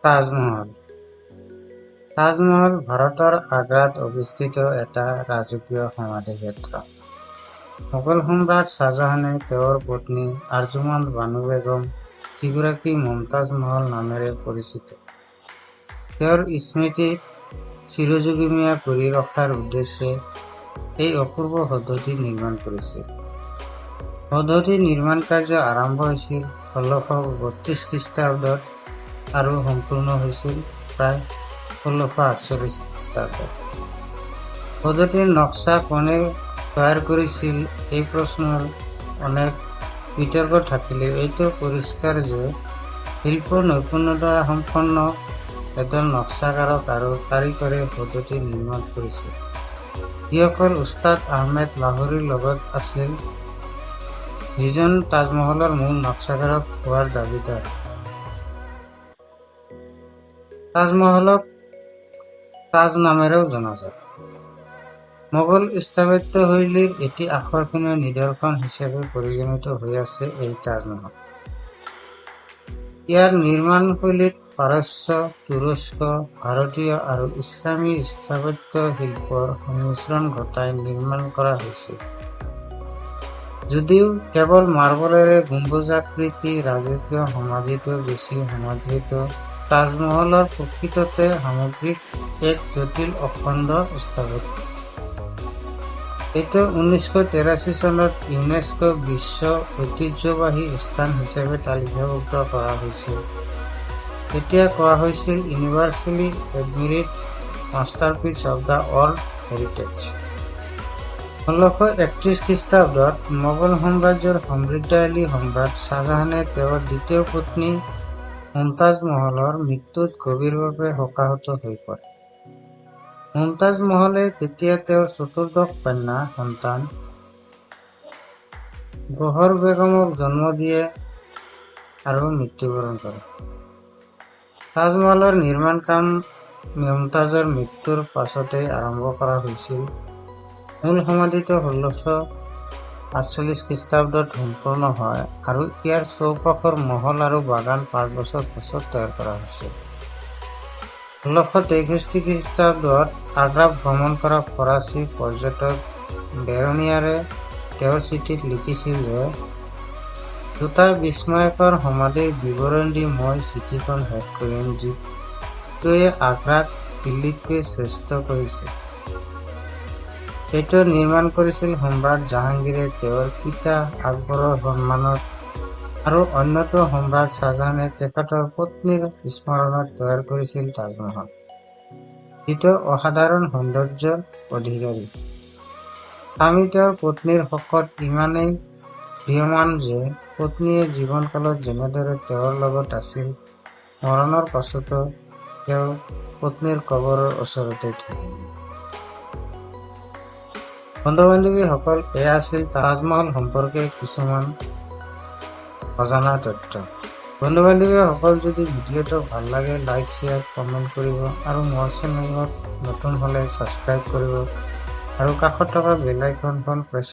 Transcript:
তাজমহল তাজমহল ভাৰতৰ আগ্ৰাত অৱস্থিত এটা ৰাজকীয় সমাধি ক্ষেত্ৰ। মোগল সম্ৰাট শ্বাহজাহানে তেওঁৰ পত্নী আৰ্জুমান বানু বেগম, যিগৰাকী মমতাজ মহল নামেৰে পৰিচিত, তেওঁৰ স্মৃতিত চিৰযুগমীয়া কৰি ৰখাৰ উদ্দেশ্যে এই অপূৰ্ব সদ্ধতি নিৰ্মাণ কৰিছিল। সদ্ধতি নিৰ্মাণ কাৰ্য আৰম্ভ হৈছিল 1632 খ্ৰীষ্টাব্দত আৰু সম্পূৰ্ণ হৈছিল প্ৰায় 1648 খ্ৰীষ্টাব্দত। সদ্ধতিৰ নক্সা কোনে তৈয়াৰ কৰিছিল এই প্ৰশ্নৰ অনেক বিতৰ্ক থাকিলেও এইটো পৰিষ্কাৰ যে শিল্প নৈপুণ্যতা সম্পন্ন এজন নক্সাকাৰক আৰু কাৰিকৰে সদ্ধতি নিৰ্মাণ কৰিছিল, যিসকল উস্তাদ আহমেদ লাহোৰীৰ লগত আছিল, যিজন তাজমহলৰ মূল নক্সাকাৰক হোৱাৰ দাবীদাৰ। তাজমহলক তাজ নামেৰেও জনাজাত। মোগল স্থাপত্যশৈলীৰ এটি আকৰ্ষণীয় নিদৰ্শন হিচাপে পৰিগণিত হৈ আছে এই তাজমহল। ইয়াৰ নিৰ্মাণশৈলীত পাৰস্য, তুৰস্ক, ভাৰতীয় আৰু ইছলামী স্থাপত্য শিল্পৰ সংমিশ্ৰণ ঘটাই নিৰ্মাণ কৰা হৈছিল। যদিও কেৱল মাৰ্বলেৰে গম্বুজাকৃতি ৰাজকীয় সমাধিটো বেছি সমাদৃত, তাজমহলৰ প্ৰকৃততে সামগ্ৰিক এক জটিল অখণ্ড স্থাপত্য। এইটো 1983 চনত ইউনেস্কো বিশ্ব ঐতিহ্যবাহী স্থান হিচাপে তালিকাভুক্ত কৰা হৈছিল। তেতিয়া কোৱা হৈছিল universally admired masterpiece of the world heritage. 1631 খ্ৰীষ্টাব্দত মোগল সাম্ৰাজ্যৰ সমৃদ্ধশালী সম্ৰাট শ্বাহজাহানে তেওঁৰ দ্বিতীয় পত্নী মমতাজ মহলৰ মৃত্যুত গভীৰভাৱে শোকাহত হৈ পৰে। মমতাজ মহলে তেতিয়া তেওঁৰ চতুৰ্দশ কন্যা সন্তান গৌহৰ বেগমক জন্ম দিয়ে আৰু মৃত্যুবৰণ কৰে। তাজমহলৰ নিৰ্মাণ কাম মমতাজৰ মৃত্যুৰ পাছতেই আৰম্ভ কৰা হৈছিল। মূল সমাধিটো 1648 খ্ৰীষ্টাব্দত সম্পূৰ্ণ হয় আৰু ইয়াৰ চৌপাশৰ মহল আৰু বাগান 5 বছৰ পাছত তৈয়াৰ কৰা হৈছিল। 1663 খ্ৰীষ্টাব্দত আগ্ৰা ভ্ৰমণ কৰা ফৰাচী পৰ্যটক বেৰনিয়াৰে তেওঁৰ চিঠিত লিখিছিল যে দুটা বিস্ময়কৰ সমাধিৰ বিৱৰণ দি মই চিঠিখন শেষ কৰিম, যিটোৱে আগ্ৰাক দিল্লীতকৈ শ্ৰেষ্ঠ কৰিছে। এইটো নিৰ্মাণ কৰিছিল সম্ৰাট জাহাংগীৰে তেওঁৰ পিতা আকবৰৰ সন্মানত আৰু অন্যটো সম্ৰাট শ্বাহজাহানে তেখেতৰ পত্নীৰ স্মৰণত তৈয়াৰ কৰিছিল তাজমহল, যিটো অসাধাৰণ সৌন্দৰ্যৰ অধিকাৰী। স্বামী তেওঁৰ পত্নীৰ শকত ইমানেই প্ৰিয়মান যে পত্নীয়ে জীৱনকালত যেনেদৰে তেওঁৰ লগত আছিল, মৰণৰ পাছতো তেওঁ পত্নীৰ কবৰৰ ওচৰতে থাকিল। বন্ধু-বান্ধৱীসকল, এয়া আছিল তাজমহল সম্পৰ্কে কিছুমান অজানা তথ্য। বন্ধু-বান্ধৱীসকল, যদি ভিডিঅ'টো ভাল লাগে লাইক, শ্বেয়াৰ, কমেণ্ট কৰিব আৰু মোৰ চেনেলত নতুন হ'লে ছাবস্ক্ৰাইব কৰিব আৰু কাষত থকা বেল আইকনখন প্ৰেছ